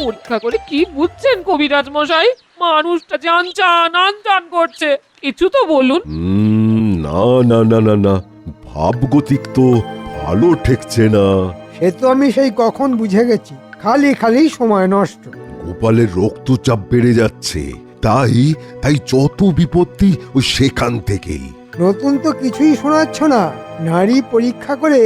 পরীক্ষা করে কি বুঝছেন কবিরাজ মশাই? মানুষটা যে আনচান আনচান করছে, কিছু তো বলুন। না না না না না, ভাবগতিক তো ভালো ঠেকছে না। সে তো আমি সেই কখন বুঝে গেছি, খালি খালি সময় নষ্ট। গোপালের রক্তচাপ বেড়ে যাচ্ছে, তাই তাই যত বিপত্তি ওই সেখান থেকেই। নতুন তো কিছুই শোনাচ্ছ না। নারী পরীক্ষা করে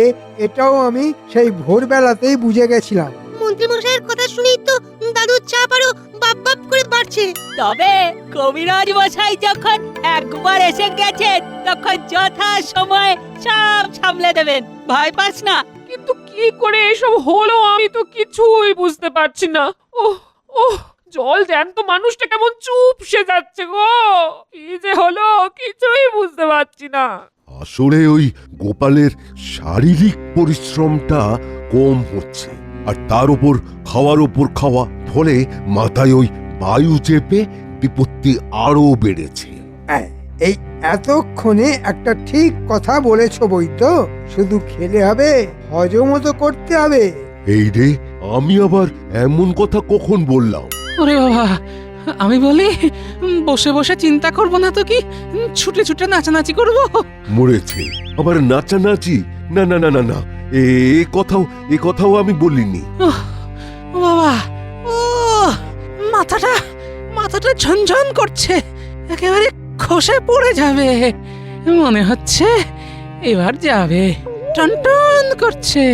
এটাও আমি সেই ভোরবেলাতেই বুঝে গেছিলাম। মন্ত্রীমশাইয়ের কথা শুনেই তো দাদুর চাপ আরো বাপ বাপ করে বাড়ছে। তবে কবিরাজ মশাই যখন একবার এসে গেছেন তখন যথা সময় সব সামলে দেবেন, ভয় পাস না। কিন্তু কি করে এসব হলো আমি তো কিছুই বুঝতে পারছি না। ওহ ওহ, জল জ্যান্ত মানুষটা কেমন চুপসে যাচ্ছে গো। কি যে হলো কিছুই বুঝতে পারছি না। আসলে ওই গোপালের শারীরিক পরিশ্রমটা কম হচ্ছে, আর তার উপর খাওয়া, ফলে মাথায় ওই বায়ু চেপে বিপত্তি আরো বেড়েছে। এই এতক্ষণে একটা ঠিক কথা বলেছ বৈদ্য। শুধু খেলে হবে, হজমও তো করতে হবে। এই রে, আমি আবার এমন কথা কখন বললাম? ওরে বাবা, আমি বলি বসে বসে চিন্তা করব না তো কি ছুটে ছুটে নাচানাচি করব? মরেছে আবার নাচানাচি? না না না না না, এ কথাও আমি বলিনি। ও বাবা, ও মাথাটা মাথাটা ঝনঝন করছে, একেবারে খসে পড়ে যাবে মনে হচ্ছে। এবার যাবে, টনটন করছে।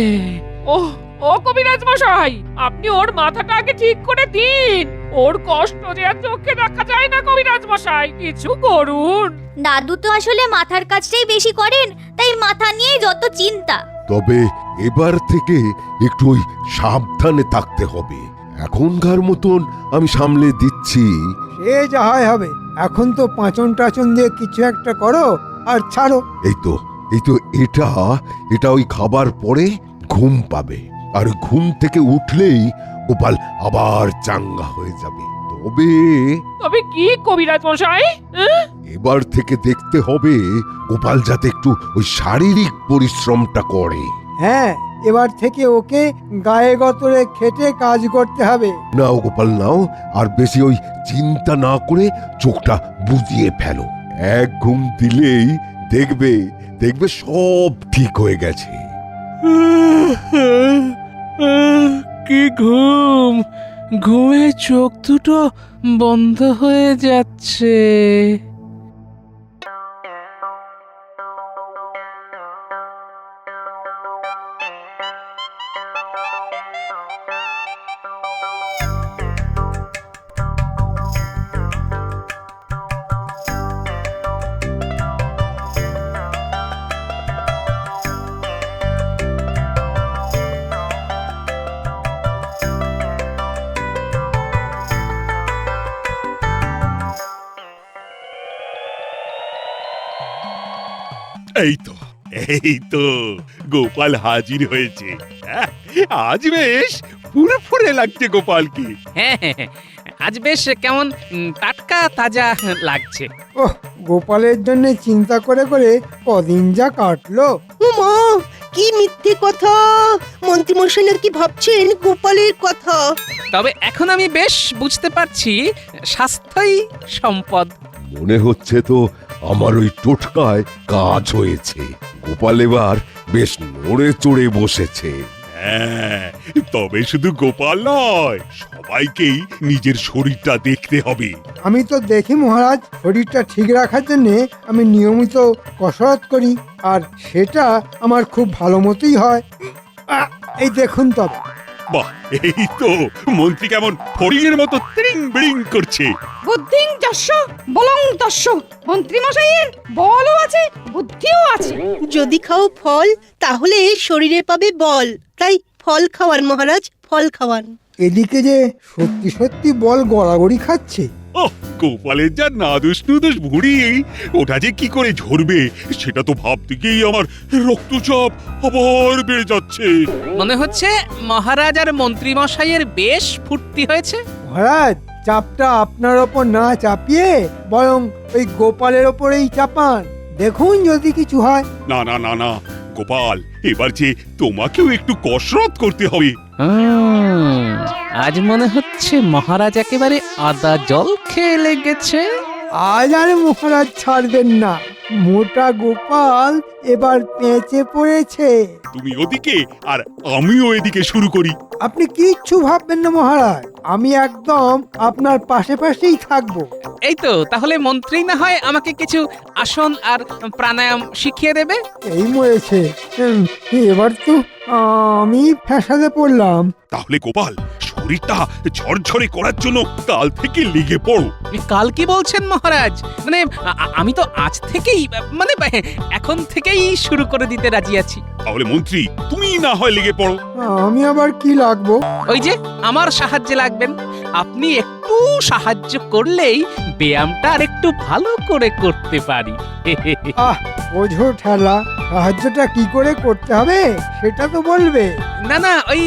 ওহ ও কবিরাজ মশাই, আপনি ওর মাথাটা আগে ঠিক করে দিন। ওর কষ্ট যে আর চোখে দেখা যায় না কবিরাজ মশাই, কিছু করুন। দাদু তো আসলে মাথার কাজটাই বেশি করেন, তাই মাথা নিয়েই যত চিন্তা। তবে এবার থেকে একটু ওই সাবধানে থাকতে হবে। এখনকার মতন আমি সামলে দিচ্ছি। সে যা হয় হবে। এখন তো পাঁচন টাচন দিয়ে কিছু একটা করো আর ছাড়ো। এই তো এটা ওই খাবার পরে ঘুম পাবে, আর ঘুম থেকে উঠলেই গোপাল আবার চাঙ্গা হয়ে যাবে। তবে কি কবিরাজ মশাই? এবার থেকে দেখতে হবে গোপাল যাতে একটু ওই শারীরিক পরিশ্রমটা করে। হ্যাঁ, এবার থেকে ওকে গায়ে গতরে খেটে কাজ করতে হবে। নাও গোপাল নাও, আর বেশি ওই চিন্তা না করে চোখটা বুজিয়ে ফেলো। এক ঘুম দিলেই দেখবে দেখবে সব ঠিক হয়ে গেছে। কি ঘুম, ঘুমে চোখ দুটো বন্ধ হয়ে যাচ্ছে। এই তো গোপাল হাজির হয়েছে। আজ বেশ ফুরফুরে লাগছে গোপালকে। হ্যাঁ, আজ বেশ কেমন টাটকা তাজা লাগছে। ওহ, গোপালের জন্য চিন্তা করে করে কদিন যা কাটলো। মা, কি মিথ্যে কথা! মন্ত্রীমশাই নাকি ভাবছেন গোপালের কথা। তবে এখন আমি বেশ বুঝতে পারছি স্বাস্থ্যই সম্পদ। মনে হচ্ছে তো আমার ওই টোটকায় কাজ হয়েছে। গোপাল এবার বেশ নড়ে চড়ে বসেছে। হ্যাঁ, তবে শুধু গোপাল নয়, সবাইকেই নিজের শরীরটা দেখতে হবে। আমি তো দেখি মহারাজ, শরীরটা ঠিক রাখার জন্য আমি নিয়মিত কসরত করি, আর সেটা আমার খুব ভালো মতোই হয়। এই দেখুন তবে। বাহ, এই তো মন্ত্রী কেমন ফড়িংয়ের মতো ত্রিং বিড়িং করছে। বুদ্ধিং যস্য বলং তস্য। মন্ত্রী মশাইয়ের বলও আছে, বুদ্ধিও আছে। যদি খাও ফল, তাহলে শরীরে পাবে বল। তাই ফল খাওয়ান মহারাজ, ফল খাওয়ান। এদিকে যে সত্যি সত্যি বল গড়াগড়ি খাচ্ছে। ওহ, গোপালের যা নাদুস নুদুস ভুঁড়ি, ওটা যে কি করে ঝরবে সেটা তো ভাবতে গিয়েই আমার রক্তচাপ আবার বেড়ে যাচ্ছে। মনে হচ্ছে মহারাজ আর মন্ত্রী মশাইয়ের বেশ ফুর্তি হয়েছে। মহারাজ, চাপটা আপনার ওপর না চাপিয়ে বরং ওই গোপালের ওপরেই চাপান। দেখুন যদি কিছু হয়। না না না না, গোপাল, এবার যে তোমাকেও একটু কসরত করতে হবে। আজ মনে হচ্ছে মহারাজ একেবারে আদা জল খেয়ে লেগেছে। আজ আর মহারাজ ছাড়বেন না। মোটা গোপাল এবার পেঁচে পড়েছে। তুমি ওদিকে আর আমিও এদিকে শুরু করি। আপনি কিচ্ছু ভাববেন না মহারাজ, আমি একদম আপনার পাশে পাশেই থাকবো। এই তো, তাহলে মন্ত্রী না হয় আমাকে কিছু আসন আর প্রাণায়াম শিখিয়ে দেবে। এই মরেছে। এবার তো আমি ফ্যাসাদে পড়লাম। তাহলে গোপাল, শরীরটা ঝরঝরে করার জন্য কাল থেকে লেগে পড়ো। কাল কি বলছেন মহারাজ? মানে আমি তো আজ থেকেই, মানে এখন থেকেই শুরু করে দিতে রাজি আছি। তাহলে মন্ত্রী, তুমি না হয় লেগে পড়ো। আমি আবার কি লাগবো? ওই যে আমার সাহায্যে লাগবেন। আপনি একটু সাহায্য করলেই ব্যায়ামটা আর একটু ভালো করে করতে পারি। আহ, বোঝো ঠেলা, সাহায্যটা কি করে করতে হবে সেটা তো বলবে। না না, ওই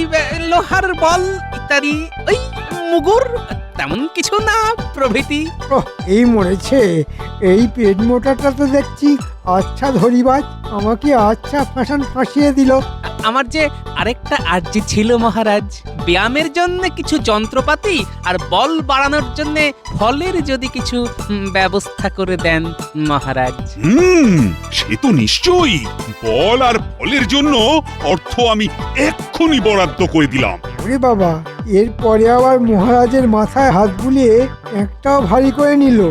লোহার বল ইত্যাদি, ওই মুগুর, তেমন কিছু না প্রভৃতি। ওহ, এই মরেছে। এই পেট মোটাটা তো দেখছি আচ্ছা ধরিবাজ, আমাকে আচ্ছা ফাঁসিয়ে দিল। আমার যে আরেকটা আর্জি ছিল মহারাজ, ব্যায়ামের জন্য কিছু যন্ত্রপাতি আর বল বাড়ানোর জন্য ফলের যদি কিছু ব্যবস্থা করে দেন মহারাজ। সে তো নিশ্চয়ই। বল আর ফলের জন্য অর্থ আমি এক্ষুনি বরাদ্দ করে দিলাম। ওরে বাবা, এরপরে আবার মহারাজের মাথায় হাত বুলিয়ে একটাও ভারী করে নিল।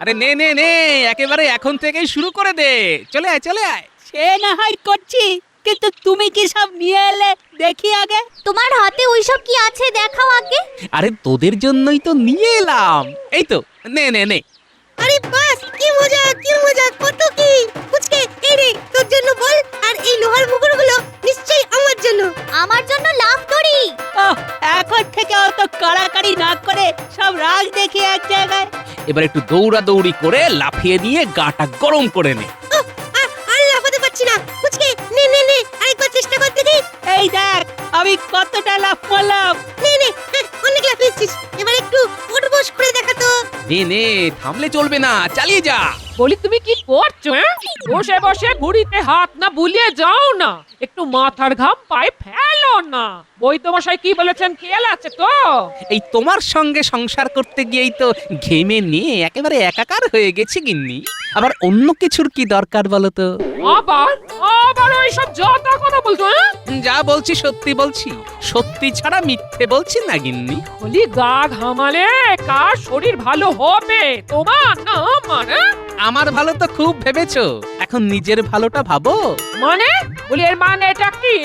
আরে নে নে নে, একেবারে এখন থেকেই শুরু করে দে। চলে আয় চলে আয়। সে না হয় করছি, কিন্তু তুমি কি সব নিয়ে এলে দেখি আগে। তোমার হাতে ওইসব কি আছে দেখাও আগে। আরে তোদের জন্যই তো নিয়ে এলাম। এই তো, নে নে নে। আরে বাস, কি মজা কত কি। পুচকে, এই রে তোর জন্য বল, আর এই লোহার মুগুরগুলো নিশ্চয়ই আমার জন্য। আমার জন্য লাভ করি। এখন থেকে অত কাড়াকাড়ি না করে সব রাগ দেখি এক জায়গায়। এবার একটু দৌড়াদৌড়ি করে লাফিয়ে দিয়ে গাটা গরম করে নে। আর লাফাতে পারছি না। পুচকে, নে নে নে, আরেকবার চেষ্টা করতে দে। এই দেখ আমি কতটা লাভ করলাম। নে নে, অনেক লাফিয়েছিস, এবার একটু উঠবোস করে দেখা তো। নে নে, থামলে চলবে না, চালিয়ে যা। বলি তুমি কি করছো? বসে বসে ঘুড়িতে হাত না বুলিয়ে যাও না, একটু মাথার ঘাম পায়ে ফেলো না। বৈদ্যমশাই কি বলেছেন খেয়াল আছে তো? এই তোমার সঙ্গে সংসার করতে গিয়েই তো ঘেমে নিয়ে একেবারে একাকার হয়ে গেছি গিন্নি। আবার অন্য কিছুর কি দরকার বলো তো? আবার আবার ওইসব যত কথা বলছো। যা বলছি সত্যি বলছি, সত্যি ছাড়া মিথ্যে বলছি না গিন্নি। বলি গা ঘামালে কার শরীর ভালো হবে, তোমার না আমার? আমার ভালো তো খুব ভেবেছো, এখন নিজের ভালোটা ভাবো। মানে বলি এর মানে এটা কি?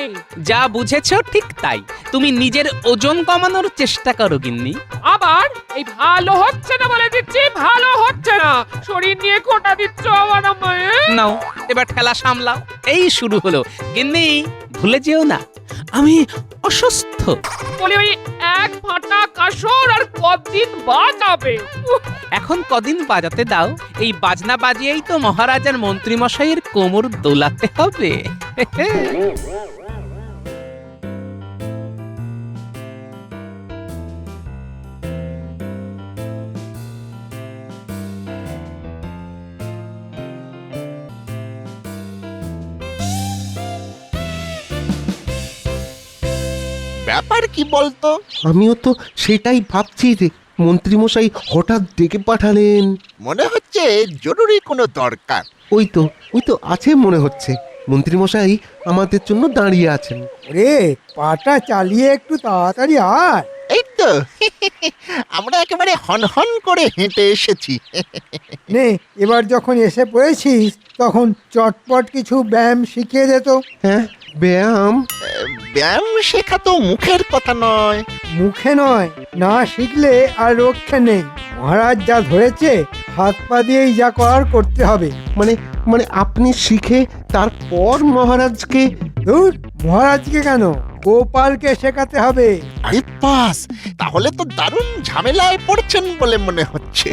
যা বুঝেছো ঠিক তাই। তুমি নিজের ওজন কমানোর চেষ্টা করো গিন্নি। আবার এই ভালো হচ্ছে না বলে দিচ্ছি, ভালো হচ্ছে না, শরীর নিয়ে খোটা দিচ্ছ আমার আমায়। নাও এবার ঠেলা সামলাও। এই শুরু হলো গিন্নি, ভুলে যেও না আমি অসুস্থ। বলি ওই এক ফাটা কাসর আর কতদিন বাজাবে? এখন কদিন বাজাতে দাও, এই বাজনা বাজিয়েই তো মহারাজার মন্ত্রী মশাইয়ের কোমর দোলাতে হবে। ব্যাপার কি বলতো? আমিও তো সেটাই ভাবছি রে, মন্ত্রীমশাই হঠাৎ ডেকে পাঠালেন। মনে হচ্ছে জরুরি কোনো দরকার। ওই তো আছে মনে হচ্ছে, মন্ত্রীমশাই আমাদের জন্য দাঁড়িয়ে আছেন। রে, পাটা চালিয়ে একটু তাড়াতাড়ি আয়। এই তো আমরা একেবারে হনহন করে হেঁটে এসেছি। নে, এবার যখন এসে পড়েছিস তখন চটপট কিছু ব্যায়াম শিখিয়ে দে তো। হ্যাঁ, ব্যায়াম? ব্যায়াম শেখা তো মুখের কথা নয়। মুখে নয়, না শিখলে আর রক্ষে নেই। মহারাজ যা ধরেছে হাত পা দিয়েই যা করার করতে হবে। মানে আপনি শিখে তারপর মহারাজকে? ধুর, মহারাজকে কেন, গোপালকে শেখাতে হবে। আরে বাস, তাহলে তো দারুণ ঝামেলায় পড়ছেন বলে মনে হচ্ছে।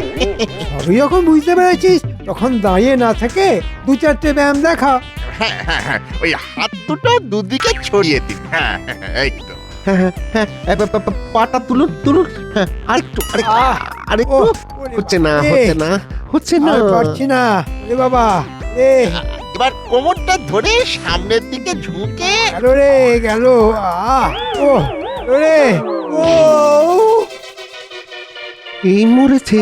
সবই যখন বুঝতে পেরেছিস তখন দাঁড়িয়ে না থেকে দু চারটে ব্যায়াম দেখা। হ্যাঁ হ্যাঁ হ্যাঁ, ওই হাত দুটো দুদিকে ছড়িয়ে দিন। হ্যাঁ হ্যাঁ, হ্যাঁ, এই তো। পাটা তুলুন তুলুন, হ্যাঁ, আরেকটু আহ, আরেকটু। ওহ, ওরে হচ্ছে না বাবা, হচ্ছে না হচ্ছে না। আর পারছি না রে বাবা, এ এবার কোমরটা ধরে সামনের দিকে ঝুঁকে গেল রে গেল, ও রে, ও এই মরেছে,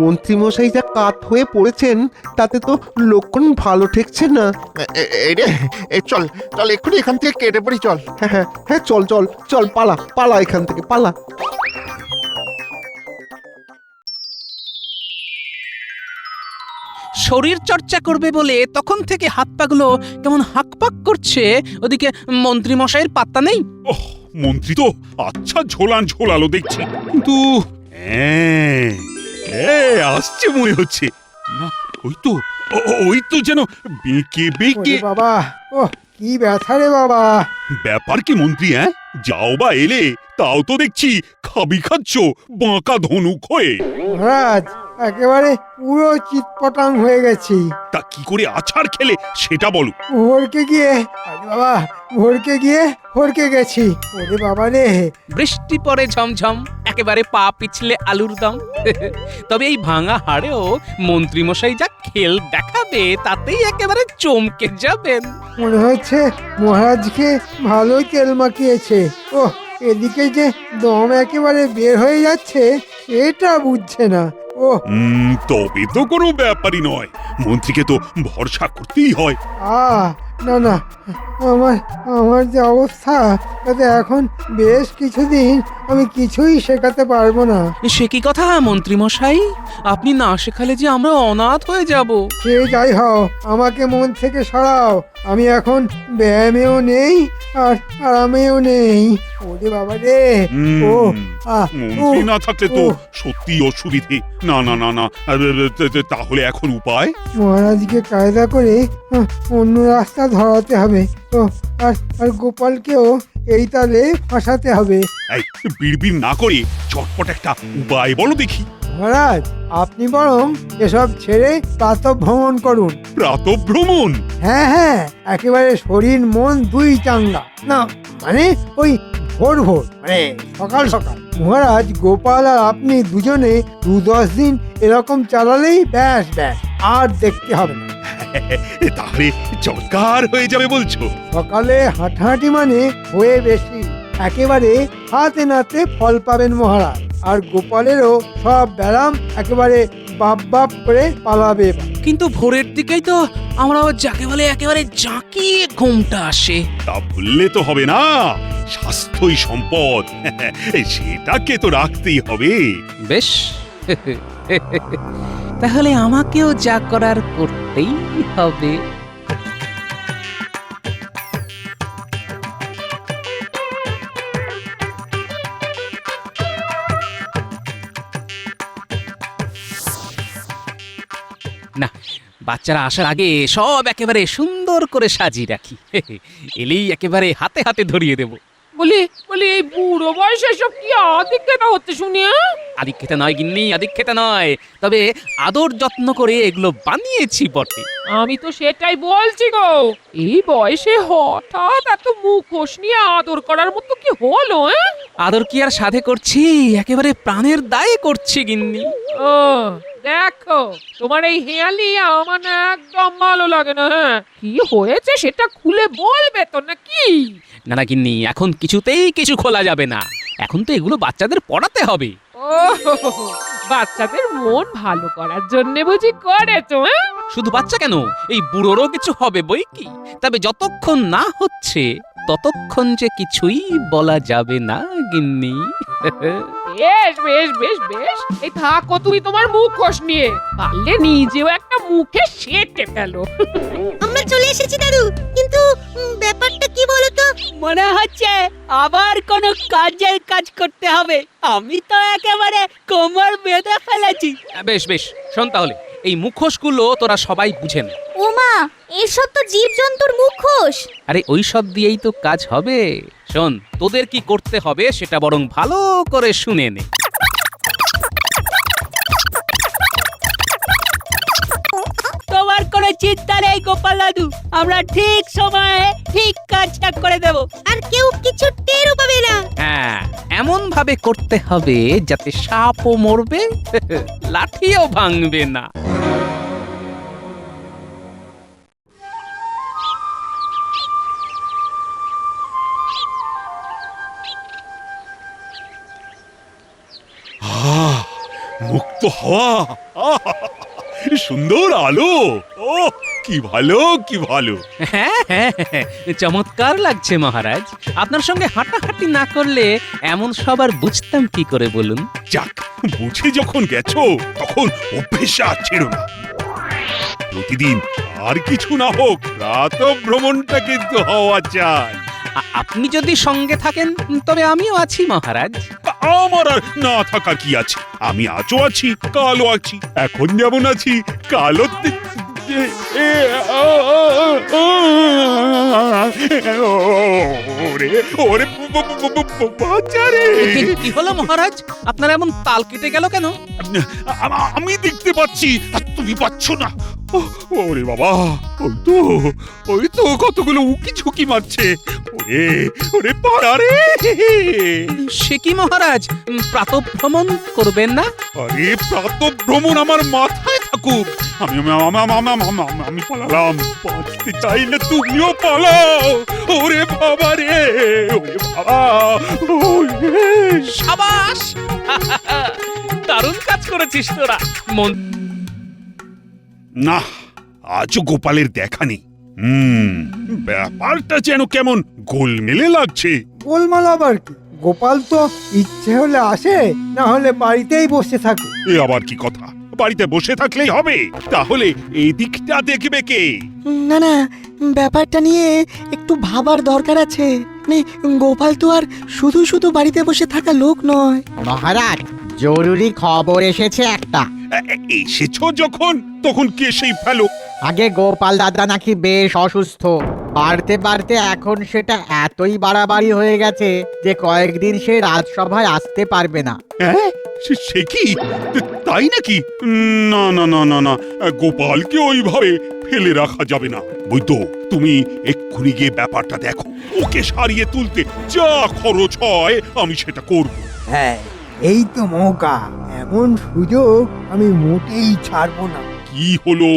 মন্ত্রী মশাই যা কাত হয়ে পড়েছেন তাতে তো লক্ষণ ভালো ঠেকছে না। এই রে, এই চল চল এক্ষুনি এখান থেকে কেটে পড়ি, চল। হ্যাঁ হ্যাঁ হ্যাঁ, চল চল চল, পালা পালা এখান থেকে পালা। শরীর চর্চা করবে বলে তখন থেকে হাত পাগুলো কেমন হাঁকপাক করছে, ওদিকে মন্ত্রী মশাইয়ের পাত্তা নেই। ওহ, মন্ত্রী তো আচ্ছা ঝোলান ঝোলালো দেখছি, কিন্তু আসছে মনে হচ্ছে না। ওই তো যেন বেঁকে বেঁকে। ওরে বাবা, ও কি ব্যথা রে বাবা। ব্যাপার কি মন্ত্রী? যাও বা এলে, তাও তো দেখছি খাবি খাচ্ছ বাঁকা ধনুক হয়ে। মহারাজ, একেবারে পুরো চিৎপটাং হয়ে গেছি। তা কি করে আছাড় খেলে সেটা বলো। ভোরকে গিয়ে, আরে বাবা, ভোরকে গিয়ে হরকে গেছি। ওরে বাবা রে, বৃষ্টি পড়ে ঝমঝম, একেবারে পা পিছলে আলুর দম। তবে এই ভাঙা হাড়েও মন্ত্রী মশাই যা খেল দেখাবে তাতেই একেবারে চমকে যাবেন। মনে হচ্ছে মহারাজকে ভালোই তেল মাখিয়েছে। ও এদিকে যে দম একেবারে বের হয়ে যাচ্ছে সেটা বুঝছে না। ও তবে তো কোনো ব্যাপারই নয়, মন্ত্রীকে তো ভরসা করতেই হয়। না না, আমার আমার যে অবস্থা তাতে এখন বেশ কিছুদিন আমি কিছুই শেখাতে পারবো না। সে কি কথা মন্ত্রী মশাই, আপনি না শেখালে যে আমরা অনাথ হয়ে যাব। সে যাই হও, আমাকে মন থেকে সরাও। আমি এখন ব্যায়ামেও নেই আর আরামেও নেই। ওরে বাবা রে, ও মন্ত্রী না থাকলে তো উহ। সত্যি অসুবিধে। না না না না, তাহলে এখন উপায়? মহারাজকে কায়দা করে অন্য রাস্তা ধরাতে হবে। ও আর আর গোপালকেও এই তালে ফাঁসাতে হবে। এই বিড়বিড় না করে চটপট একটা উপায় বলো দেখি। মহারাজ, আপনি বরং এসব ছেড়ে প্রাতঃভ্রমণ করুন। প্রাতঃভ্রমণ? হ্যাঁ হ্যাঁ, একেবারে শরীর মন দুই চাঙ্গা। না মানে ওই ভোর ভোর, মানে সকাল সকাল। মহারাজ, গোপাল আর আপনি দুজনে 2-10 দিন এরকম চালালেই ব্যাস ব্যাস, আর দেখতে হবে না। তাহলে চমৎকার হয়ে যাবে বলছো? সকালে হাঁটাহাঁটি মানে হয়ে বেশি, একেবারে হাতে নাতে ফল পাবেন মহারাজ। আর গোপালেরও সব ব্যারাম একেবারে বাপ বাপ করে পালাবে। কিন্তু ভোরের দিকেই তো আমরা যাকে বলে একেবারে জাঁকিয়ে ঘুমটা আসে। তা বললে তো হবে না, স্বাস্থ্যই সম্পদ। সেটাকে তো রাখতেই হবে। বেশ, তাহলে আমাকেও যা করার করতেই হবে। না, বাচ্চারা আসার আগে সব একেবারে সুন্দর করে সাজিয়ে রাখি। এলেই একেবারে হাতে হাতে ধরিয়ে দেব। বলি বলি এই বুড়ো বয়সে সব কি আদিক্ষেতা হচ্ছে শুনি? আদিক্ষেতা নয় গিন্নি, আদিক্ষেতা নয়, তবে আদর যত্ন করে এগুলো বানিয়েছি বটে। আমি তো সেটাই বলছি গো, এই বয়সে হঠাৎ এত মুখোশ নিয়ে আদর করার মতো কি হলো? আদর কি আর সাধে করছি, একেবারে প্রাণের দায়ে করছি গিন্নি। ও দেখো, তোমার এই হেয়ালি আমার না একদম ভালো লাগে না। কি হয়েছে সেটা খুলে বলবে তো নাকি? না না গিন্নি, এখন কিছুতেই কিছু খোলা যাবে না। এখন তো এগুলো বাচ্চাদের পড়াতে হবে। ও বাচ্চাদের মন ভালো করার জন্য বুঝি করেছো? শুধু বাচ্চা কেন, এই বুড়োরও কিছু হবে বই কি। তবে যতক্ষণ না হচ্ছে ততক্ষণ যে কিছুই বলা যাবে না গিন্নি। বেশ বেশ বেশ বেশ, এই থাকো তুমি তোমার মুখোশ নিয়ে, পারলে নিজেও একটা মুখে সেটে ফেলো। আমরা চলে এসেছি দাদু, কিন্তু ব্যাপারটা কি বলতো? মনে হচ্ছে আবার কোনো কাজের কাজ করতে হবে। আমি তো একেবারে কোমর বেঁধে ফেলেছি। বেশ বেশ, শোন তাহলে, এই মুখোশগুলো তোরা সবাই বুঝেন। ওমা, এসব তো জীবজন্তুর মুখোশ। আরে ওই সব দিয়েই তো কাজ হবে। শোন, তোদের কি করতে হবে সেটা বরং ভালো করে শুনে নে। তোমার কোনো চিন্তা নেই গোপাল দাদু, আমরা ঠিক সময়ে ঠিক কাজটা করে দেব। আর কেউ কিছু টেরও পাবে না। হ্যাঁ, এমন ভাবে করতে হবে যাতে সাপও মরবে লাঠিও ভাঙবে না। মুক্ত হাওয়া, সুন্দর আলো, ও কি ভালো কি ভালো। হ্যাঁ হ্যাঁ হ্যাঁ, চমৎকার লাগছে মহারাজ। আপনার সঙ্গে হাঁটাহাঁটি না করলে এমন সবার বুঝতাম কি করে বলুন? যাক, বুঝে যখন গেছো তখন অভ্যেস আর ছেড়ো না। প্রতিদিন আর কিছু না হোক, রাত ভ্রমণটা কিন্তু হওয়া চাই। আপনি যদি সঙ্গে থাকেন তবে আমিও আছি মহারাজ। আমার আর না থাকার কি আছে? আমি আজও আছি, কালও আছি, এখন যেমন আছি কালও ওরে ওরে বাঁচারে। কি হলো মহারাজ, আপনার এমন তাল কেটে গেল কেন? আমি দেখতে পাচ্ছি আর তুমি পাচ্ছ না। ওরে বাবা, ওই তো কতগুলো উকি ঝুঁকি মারছে। ওরে ওরে পাড়ারে। সে কি মহারাজ, প্রাতঃভ্রমণ করবেন না? আরে প্রাতঃভ্রমণ আমার মাথায় থাকুক। আমি পালালাম, বাঁচতে চাইলে তুমিও পালাও। ওরে বাবা রে, ওরে বাবা। সাবাস, দারুণ কাজ করেছিস তোরা। না, আজও গোপালের দেখা নেই। ব্যাপারটা যেন কেমন গোলমেলে লাগছে। গোলমাল আবার কি? গোপাল তো ইচ্ছে হলে আসে, না হলে বাড়িতেই বসে থাকে। এ আবার কি কথা? বাড়িতে বসে থাকলেই হবে? তাহলে এই দিকটা দেখবে কে? না না, ব্যাপারটা নিয়ে একটু ভাবার দরকার আছে। মানে গোপাল তো আর শুধু শুধু বাড়িতে বসে থাকা লোক নয়। মহারাজ, জরুরি খবর এসেছে একটা। এসেছো যখন, তখন কে সেই ফেলো। আগে গোপাল দাদা নাকি বেশ অসুস্থ, বাড়তে বাড়তে এখন সেটা এতই বাড়াবাড়ি হয়ে গেছে যে কয়েকদিন সে রাজসভায় আসতে পারবে না। হ্যাঁ, সে কি? তাই নাকি? না না না না না, গোপালকে ওইভাবে ফেলে রাখা যাবে না। বৈদ্য, তুমি এক্ষুনি গিয়ে ব্যাপারটা দেখো। ওকে সারিয়ে তুলতে যা খরচ হয় আমি সেটা করব। হ্যাঁ, এই তো মৌকা, এমন সুযোগ আমি মোটেই ছাড়বো না। কি হলো?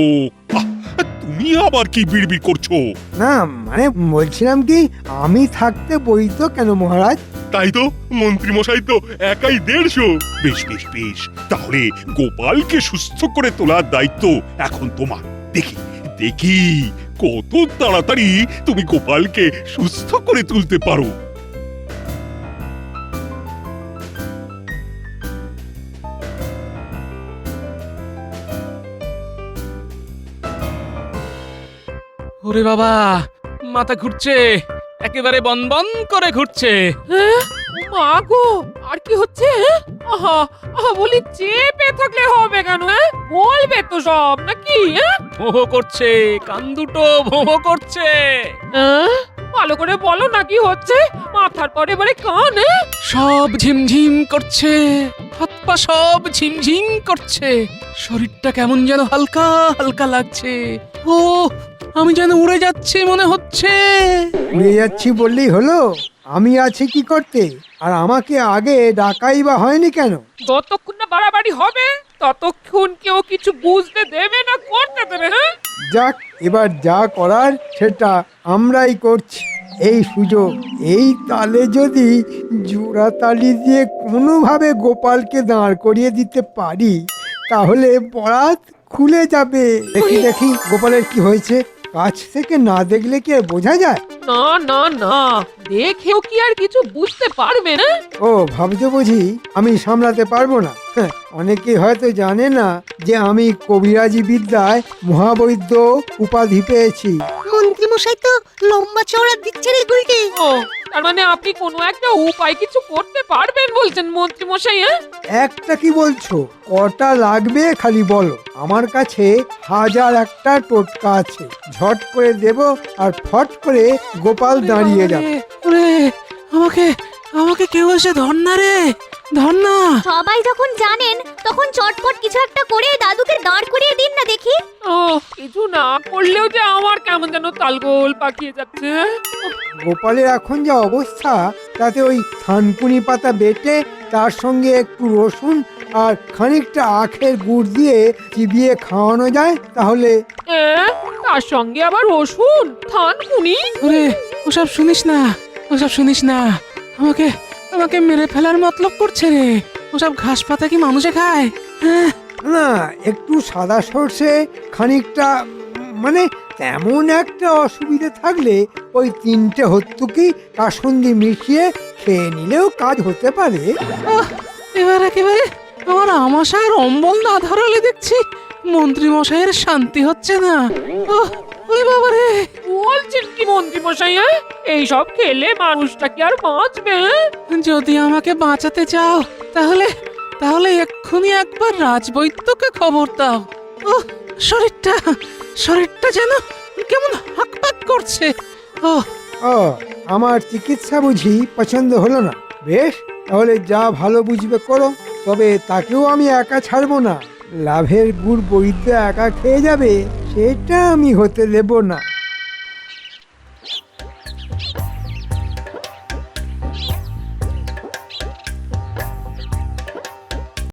তুমি আবার কি বিড়বিড় করছো? না মানে বলছিলাম কি, আমি থাকতে বই তো কেন মহারাজ? তাই তো, মন্ত্রী মশাই তো একাই 150। বেশ বেশ বেশ, তাহলে গোপালকে সুস্থ করে তোলার দায়িত্ব এখন তোমার। দেখি দেখি কত তাড়াতাড়ি তুমি গোপালকে সুস্থ করে তুলতে পারো। ওরে বাবা, মাথা ঘুরছে, একেবারে বন বন করে ঘুরছে। মা গো, আর কি হচ্ছে? আহা আহা, বলি চেপে থাকলে হবে কেন? বলবে তো সব নাকি? ভোঁ করছে, কান দুটো ভোঁ করছে। ভালো করে বলো না কি হচ্ছে? মাথার পরে এবারে কান। সব ঝিমঝিম করছে, হাত পা সব ঝিমঝিম করছে, শরীরটা কেমন যেন হালকা হালকা লাগছে। ও, আমি যেন উড়ে যাচ্ছি মনে হচ্ছে। উড়ে যাচ্ছি বললেই হলো? আমি আছি কি করতে? আর আমাকে আগে ডাকাই বা হয়নি কেন? যতক্ষণ না বাড়াবাড়ি হবে ততক্ষণ কেউ কিছু বুঝতে দেবে না, করতে দেবে। হ্যাঁ, যাক, এবার যা করার সেটা আমরাই করছি। এই সুযোগ, এই তালে যদি জোড়া তালি দিয়ে কোনোভাবে গোপালকে দাঁড় করিয়ে দিতে পারি তাহলে বরাত খুলে যাবে। দেখি দেখি গোপালের কি হয়েছে। কাছ থেকে না দেখলে কি আর বোঝা যায়? না না না, দেখেও কি আর কিছু বুঝতে পারবে না? ও, ভাবছো বুঝি আমি সামলাতে পারবো না? হ্যাঁ, অনেকেই হয়তো জানে না যে আমি কবিরাজি বিদ্যায় মহাবৈদ্য উপাধি পেয়েছি। মন্ত্রী মশাই তো লম্বা চওড়া দিচ্ছে রে গুলটি। ও, তার মানে আপনি কোনো একটা উপায় কিছু করতে পারবেন বলছেন মন্ত্রী মশাই? একটা কি বলছো? কটা লাগবে খালি বলো। আমার কাছে 1001টা টোটকা আছে, ঝট করে দেব আর ফট করে গোপাল দাঁড়িয়ে যাবে। ওরে, আমাকে আমাকে কেউ এসে ধর না রে। ধর না। সবাই যখন জানেন তখন চটপট কিছু একটা করে দাদুকে দাঁড় করিয়ে দিন না দেখি। ও কিছু না করলেও যে আমার কেমন যেন তালগোল পাকিয়ে যাচ্ছে। গোপালের এখন যা অবস্থা তাতে ওই থানকুনি পাতা বেটে তার সঙ্গে একটু রসুন আর খানিকটা আখের গুড় দিয়ে চিবিয়ে খাওয়ানো যায় তাহলে। তার সঙ্গে আবার রসুন থানকুনি। ওরে ওসব শুনিস না, ওসব শুনিস না। আমাকে আমাকে মেরে ফেলার মতলব করছে রে। ওসব ঘাস পাতা কি মানুষে খায়? হ্যাঁ না, একটু সাদা সর্ষে খানিকটা মানে তেমন একটা অসুবিধে থাকলে ওই 3টে হত্যুকি কাসুন্দি মিশিয়ে খেয়ে নিলেও কাজ হতে পারে। এবার একেবারে আমার আমাশার অম্বল না ধরালে দেখছি মন্ত্রী মশাইয়ের শান্তি হচ্ছে না। ওরে বাবা রে, বলছেন কি মন্ত্রী মশাই? এইসব খেলে মানুষটা কি আর বাঁচবে? যদি আমাকে বাঁচাতে চাও তাহলে তাহলে এক্ষুনি একবার রাজবৈদ্যকে খবর দাও। শরীরটা শরীরটা যেন কেমন হাঁকপাক করছে। ও আমার চিকিৎসা বুঝি পছন্দ হলো না। বেশ, তাহলে যা ভালো বুঝবে করো, তবে তাকেও আমি একা ছাড়বো না। লাভের গুড় বৈদ্য একা খেয়ে যাবে সেটা আমি হতে দেব না।